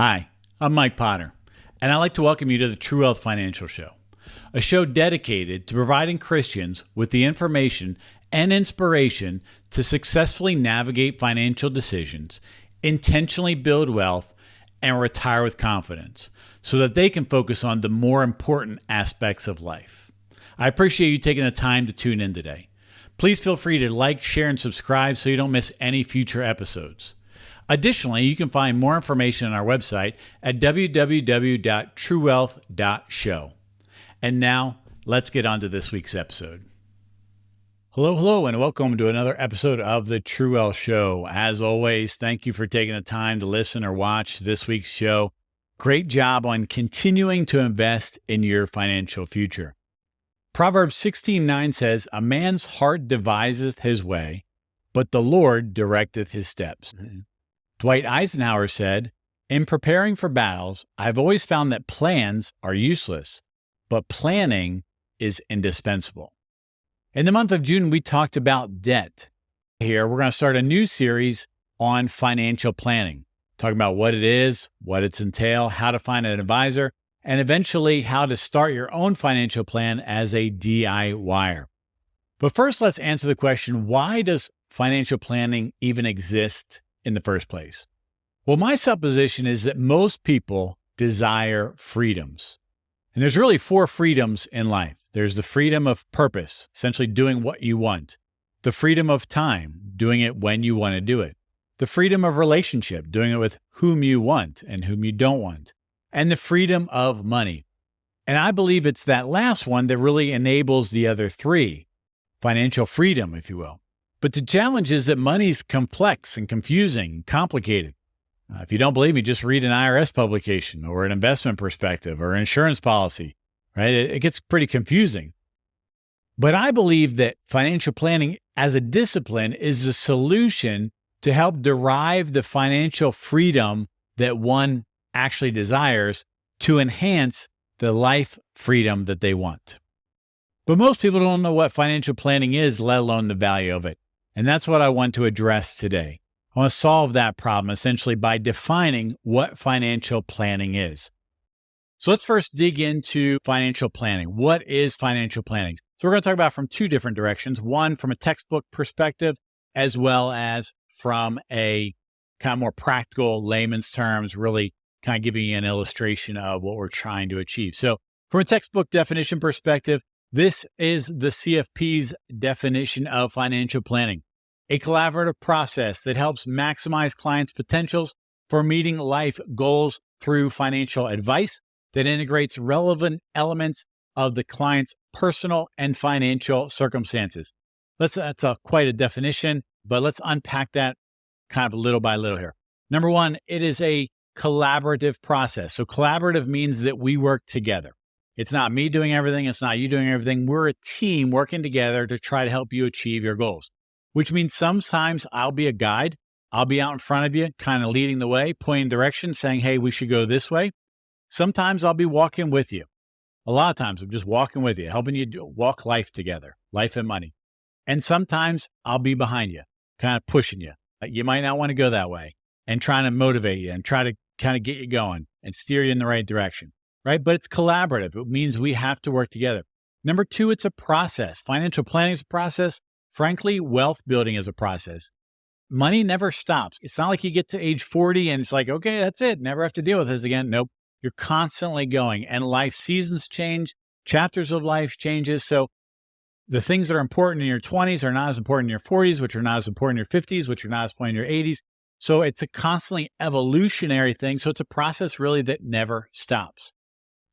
Hi, I'm Mike Potter, and I'd like to welcome you to the True Wealth Financial Show, a show dedicated to providing Christians with the information and inspiration to successfully navigate financial decisions, intentionally build wealth, and retire with confidence so that they can focus on the more important aspects of life. I appreciate you taking the time to tune in today. Please feel free to like, share, and subscribe so you don't miss any future episodes. Additionally, you can find more information on our website at www.truewealth.show. And now, let's get on to this week's episode. Hello, and welcome to another episode of the True Wealth Show. As always, thank you for taking the time to listen or watch this week's show. Great job on continuing to invest in your financial future. Proverbs 16:9 says, "A man's heart deviseth his way, but the Lord directeth his steps." Dwight Eisenhower said, "In preparing for battles, I've always found that plans are useless, but planning is indispensable." In the month of June, we talked about debt. Here, we're going to start a new series on financial planning, talking about what it is, what it's entail, how to find an advisor, and eventually how to start your own financial plan as a DIYer. But first, let's answer the question, why does financial planning even exist in the first place? Well, my supposition is that most people desire freedoms. And there's really four freedoms in life. There's the freedom of purpose, essentially doing what you want. The freedom of time, doing it when you want to do it. The freedom of relationship, doing it with whom you want and whom you don't want. And the freedom of money. And I believe it's that last one that really enables the other three. Financial freedom, if you will. But the challenge is that money's complex and confusing and complicated. If you don't believe me, just read an IRS publication or an investment perspective or an insurance policy, right? It gets pretty confusing. But I believe that financial planning as a discipline is a solution to help derive the financial freedom that one actually desires to enhance the life freedom that they want. But most people don't know what financial planning is, let alone the value of it. And that's what I want to address today. I want to solve that problem essentially by defining what financial planning is. So let's first dig into financial planning. What is financial planning? So we're going to talk about it from two different directions. One, from a textbook perspective, as well as from a kind of more practical layman's terms, really kind of giving you an illustration of what we're trying to achieve. So from a textbook definition perspective, this is the CFP's definition of financial planning. A collaborative process that helps maximize clients' potentials for meeting life goals through financial advice that integrates relevant elements of the client's personal and financial circumstances. That's quite a definition, but let's unpack that kind of little by little here. Number one, it is a collaborative process. So collaborative means that we work together. It's not me doing everything. It's not you doing everything. We're a team working together to try to help you achieve your goals, which means sometimes I'll be a guide. I'll be out in front of you, kind of leading the way, pointing direction, saying, hey, we should go this way. Sometimes I'll be walking with you. A lot of times I'm just walking with you, helping you walk life together, life and money. And sometimes I'll be behind you, kind of pushing you. You might not want to go that way and trying to motivate you and try to kind of get you going and steer you in the right direction, right? But it's collaborative. It means we have to work together. Number two, it's a process. Financial planning is a process. Frankly, wealth building is a process. Money never stops. It's not like you get to age 40 and it's like, okay, that's it. Never have to deal with this again. Nope. You're constantly going, and life seasons change. Chapters of life changes. So the things that are important in your 20s are not as important in your 40s, which are not as important in your 50s, which are not as important in your 80s. So it's a constantly evolutionary thing. So it's a process really that never stops.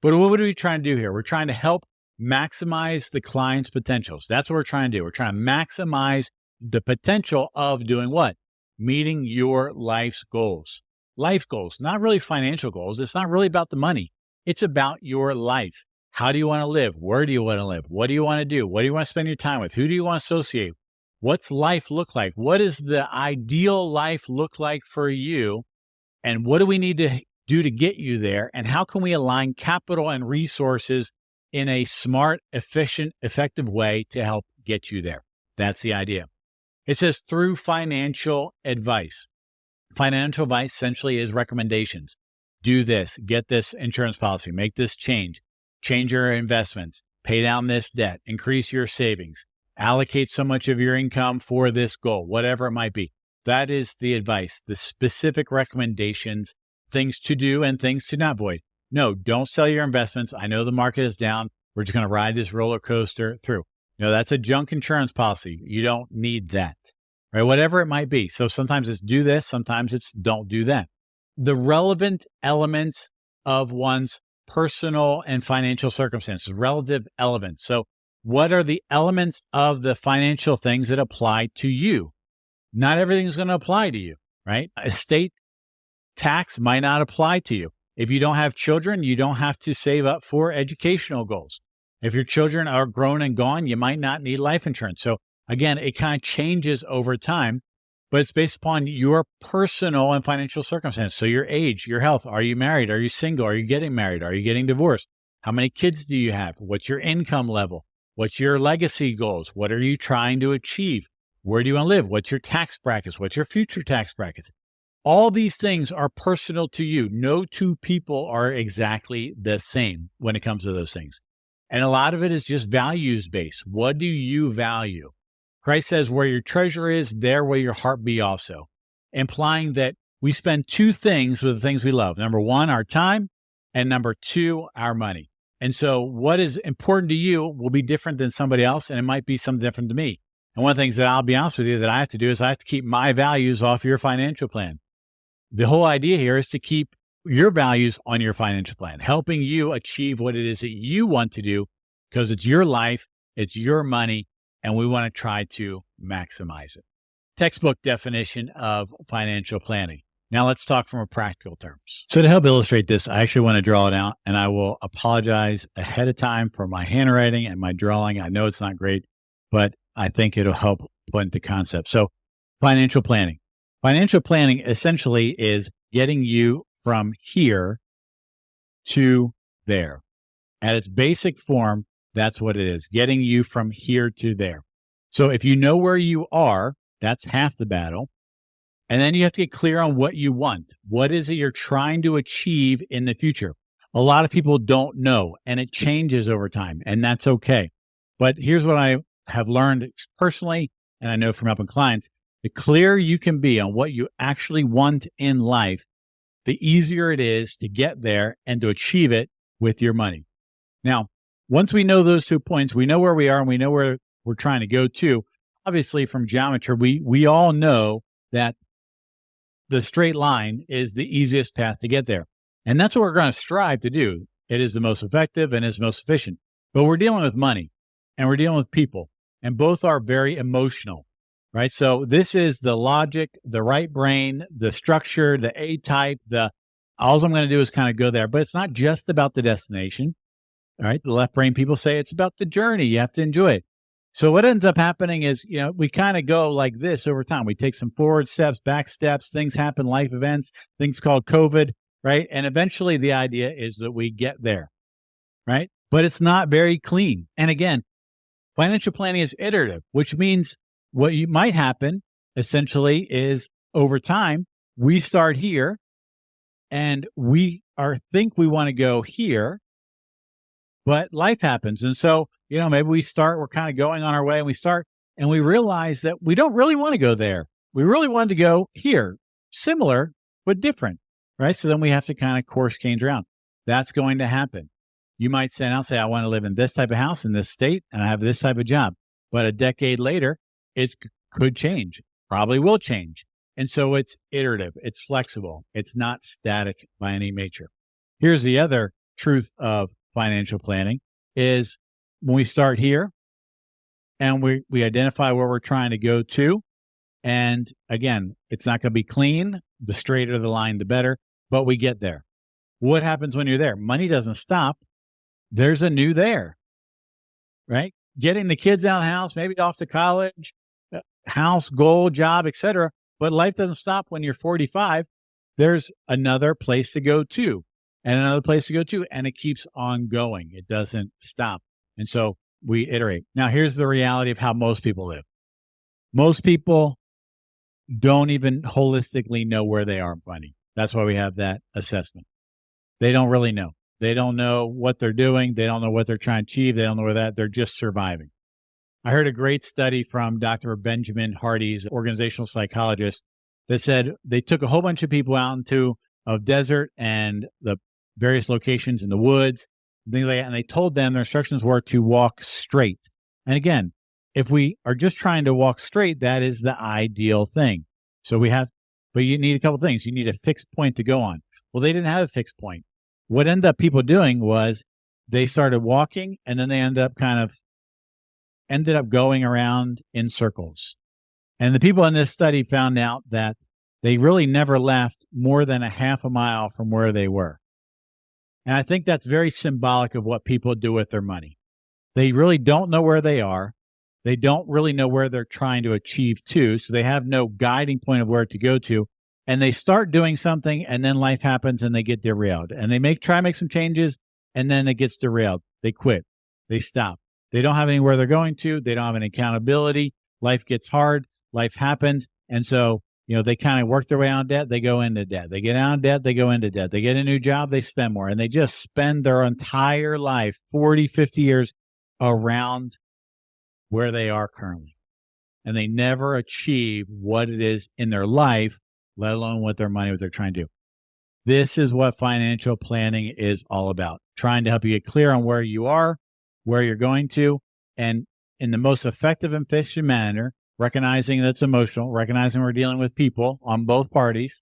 But what are we trying to do here? We're trying to help maximize the client's potentials. That's what we're trying to do. We're trying to maximize the potential of doing what? Meeting your life's goals. Life goals, not really financial goals. It's not really about the money. It's about your life. How do you want to live? Where do you want to live? What do you want to do? What do you want to spend your time with? Who do you want to associate? What's life look like? What does the ideal life look like for you? And what do we need to do to get you there? And how can we align capital and resources in a smart, efficient, effective way to help get you there? That's the idea. It says through financial advice. Financial advice essentially is recommendations. do this, get this insurance policy, make this change your investments, pay down this debt, increase your savings, allocate so much of your income for this goal, whatever it might be. That is the advice, the specific recommendations, things to do and things to not avoid. No, don't sell your investments. I know the market is down. We're just going to ride this roller coaster through. No, that's a junk insurance policy. You don't need that, right? Whatever it might be. So sometimes it's do this, sometimes it's don't do that. The relevant elements of one's personal and financial circumstances, relative elements. So what are the elements of the financial things that apply to you? Not everything is going to apply to you, right? Estate tax might not apply to you. If you don't have children, you don't have to save up for educational goals. If your children are grown and gone, you might not need life insurance. So again, it kind of changes over time, but it's based upon your personal and financial circumstances. So your age, your health, are you married? Are you single? Are you getting married? Are you getting divorced? How many kids do you have? What's your income level? What's your legacy goals? What are you trying to achieve? Where do you want to live? What's your tax brackets? What's your future tax brackets? All these things are personal to you. No two people are exactly the same when it comes to those things. And a lot of it is just values based. What do you value? Christ says, where your treasure is, there will your heart be also. Implying that we spend two things with the things we love. Number one, our time, and number two, our money. And so what is important to you will be different than somebody else, and it might be something different to me. And one of the things that I'll be honest with you that I have to do is I have to keep my values off your financial plan. The whole idea here is to keep your values on your financial plan, helping you achieve what it is that you want to do because it's your life, it's your money, and we want to try to maximize it. Textbook definition of financial planning. Now let's talk from a practical terms. So to help illustrate this, I actually want to draw it out, and I will apologize ahead of time for my handwriting and my drawing. I know it's not great, but I think it'll help put into concept. So financial planning. Financial planning essentially is getting you from here to there. At its basic form, that's what it is, getting you from here to there. So if you know where you are, that's half the battle. And then you have to get clear on what you want. What is it you're trying to achieve in the future? A lot of people don't know, and it changes over time, and that's okay. But here's what I have learned personally, and I know from helping clients. The clearer you can be on what you actually want in life, the easier it is to get there and to achieve it with your money. Now, once we know those 2 points, we know where we are and we know where we're trying to go to. Obviously, from geometry, we all know that the straight line is the easiest path to get there. And that's what we're going to strive to do. It is the most effective and is most efficient. But we're dealing with money and we're dealing with people, and both are very emotional. Right. So this is the logic, the right brain, the structure, the A type, all I'm going to do is kind of go there, but it's not just about the destination. All right. The left brain people say it's about the journey. You have to enjoy it. So what ends up happening is, we kind of go like this over time. We take some forward steps, back steps, things happen, life events, things called COVID. Right. And eventually the idea is that we get there. Right. But it's not very clean. And again, financial planning is iterative, which means what might happen essentially is over time, we start here and we think we want to go here, but life happens. And so, maybe we're kind of going on our way and we realize that we don't really want to go there. We really wanted to go here, similar, but different, right? So then we have to kind of course change around. That's going to happen. You might say, I want to live in this type of house in this state and I have this type of job, but a decade later, it could change, probably will change. And so it's iterative, it's flexible, it's not static by any nature. Here's the other truth of financial planning is when we start here and we identify where we're trying to go to, and again, it's not going to be clean, the straighter the line, the better, but we get there. What happens when you're there? Money doesn't stop. There's a new there, right? Getting the kids out of the house, maybe off to college, house, goal, job, etc. But life doesn't stop when you're 45. There's another place to go to and another place to go to, and it keeps on going. It doesn't stop. And so we iterate. Now, here's the reality of how most people live. Most people don't even holistically know where they are in money. That's why we have that assessment. They don't really know. They don't know what they're doing. They don't know what they're trying to achieve. They don't know where that. They're just surviving. I heard a great study from Dr. Benjamin Hardy's organizational psychologist that said they took a whole bunch of people out into a desert and the various locations in the woods, things like that, and they told them their instructions were to walk straight. And again, if we are just trying to walk straight, that is the ideal thing. But you need a couple things. You need a fixed point to go on. Well, they didn't have a fixed point. What ended up people doing was they started walking, and then they ended up going around in circles. And the people in this study found out that they really never left more than a half a mile from where they were. And I think that's very symbolic of what people do with their money. They really don't know where they are. They don't really know where they're trying to achieve to, so they have no guiding point of where to go to. And they start doing something, and then life happens, and they get derailed. And they try to make some changes, and then it gets derailed. They quit. They stop. They don't have anywhere they're going to. They don't have any accountability. Life gets hard. Life happens. And so, they kind of work their way out of debt. They go into debt. They get out of debt. They go into debt. They get a new job. They spend more. And they just spend their entire life, 40, 50 years around where they are currently. And they never achieve what it is in their life, let alone what they're trying to do. This is what financial planning is all about. Trying to help you get clear on where you are, where you're going to, and in the most effective and efficient manner, recognizing that's emotional, recognizing we're dealing with people on both parties,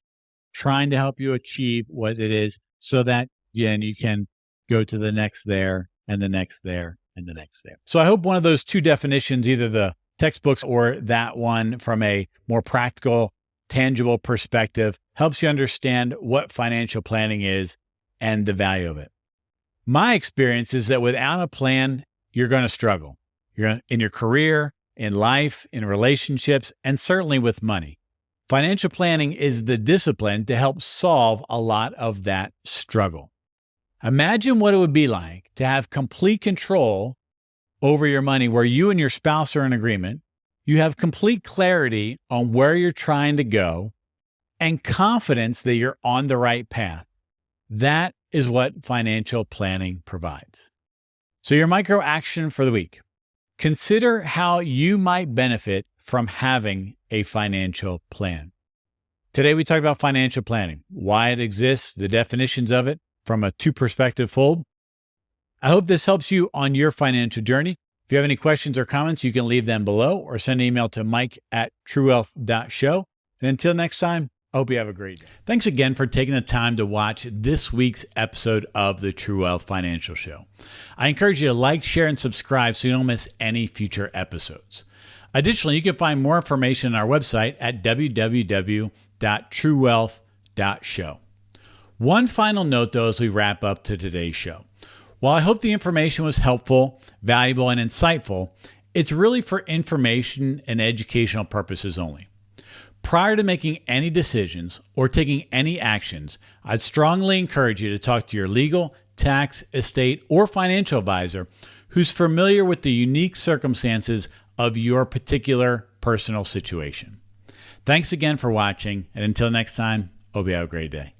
trying to help you achieve what it is so that, again, you can go to the next there and the next there and the next there. So I hope one of those two definitions, either the textbooks or that one from a more practical, tangible perspective, helps you understand what financial planning is and the value of it. My experience is that without a plan, you're going to struggle. In your career, in life, in relationships, and certainly with money. Financial planning is the discipline to help solve a lot of that struggle. Imagine what it would be like to have complete control over your money, where you and your spouse are in agreement. You have complete clarity on where you're trying to go and confidence that you're on the right path. That is what financial planning provides. So your micro action for the week. Consider how you might benefit from having a financial plan. Today we talked about financial planning, why it exists, the definitions of it from a two-perspective fold. I hope this helps you on your financial journey. If you have any questions or comments, you can leave them below or send an email to mike@truewealth.show. And until next time, I hope you have a great day. Thanks again for taking the time to watch this week's episode of the True Wealth Financial Show. I encourage you to like, share, and subscribe so you don't miss any future episodes. Additionally, you can find more information on our website at www.truewealth.show. One final note, though, as we wrap up to today's show. While I hope the information was helpful, valuable, and insightful, it's really for information and educational purposes only. Prior to making any decisions or taking any actions, I'd strongly encourage you to talk to your legal, tax, estate, or financial advisor who's familiar with the unique circumstances of your particular personal situation. Thanks again for watching, and until next time, hope you have a great day.